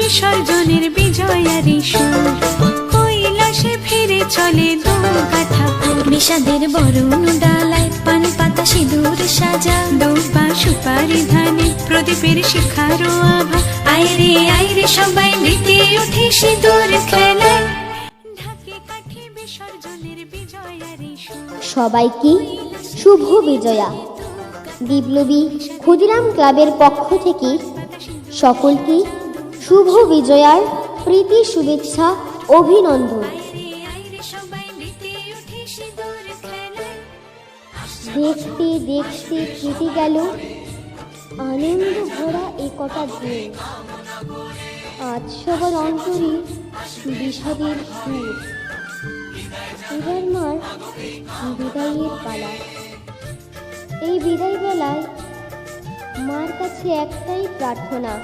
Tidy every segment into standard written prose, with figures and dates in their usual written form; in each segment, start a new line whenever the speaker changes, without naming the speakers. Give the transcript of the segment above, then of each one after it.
বিসর্জনের বিজয়ারি সুর, কৈলাসে ফিরে চলে দু কাঠা বিষাদের বরণ ডালায় পান পাতা সিঁদুর সাজা, দুপা সুপারি ধানে প্রদীপের শিখারো আভা। আইরে সবাই মেতে উঠে সিঁদুর খেলায়, ঢাকে কাঠি বিসর্জনের বিজয়ারি সুর।
সবাইকে শুভ বিজয়া। বিপ্লবী ক্ষুদিরাম ক্লাবের পক্ষ থেকে সকলকে শুভ বিজয়ার প্রীতি শুভেচ্ছা অভিনন্দন। দেখতে দেখতে কেটে গেল আনন্দ ভরা একটা দিন। আজ সবার অন্তরে বিষাদের সুর। এবার মার বিদায়ের পালা। এই বিদায় বেলায় মার কাছে একটাই প্রার্থনা,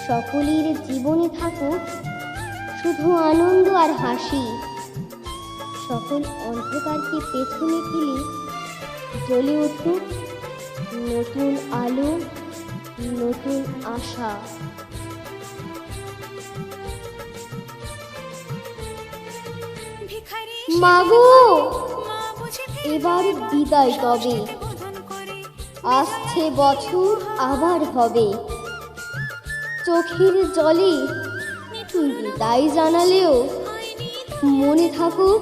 সকলের জীবনে থাকুক শুধু আনন্দ আর হাসি। সকল অন্ধকারকে পেছনে ফেলে জ্বলে উঠুক নতুন আলো, নতুন আশা। মাগো, এবার বিদায় তবে, আসছে বছর আবার হবে। চোখের জলে বিদায় জানালেও মনে থাকুক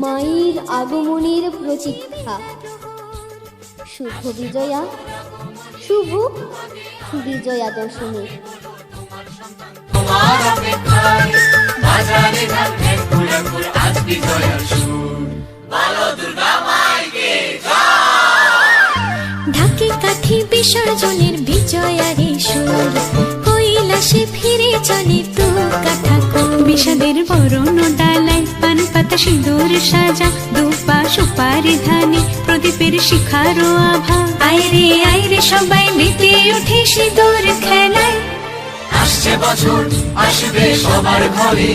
মায়ের আগমনের প্রতীক্ষা। শুভ বিজয়া, শুভ বিজয়া দশমী।
ঢাকে কাঠি বিসর্জনের বিজয়ারি সুর, কৈলাসে ফিরে চলে দু কাঠা বিষাদের বরণ ডালায় পান পাতা সিঁদুর সাজা, দুপা সুপারি ধানে প্রদীপের শিখারো আভা। আইরে সবাই মেতে উঠে সিঁদুর খেলায়,
আসছে বছর আসবে সবার ঘরে,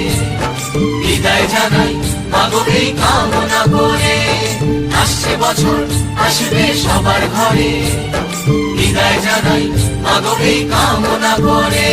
বিদায় জানাই মাগো এই কামনা করে। আসছে বছর আসবে সবার ঘরে, বিদায় জানাই মাগো এই কামনা করে।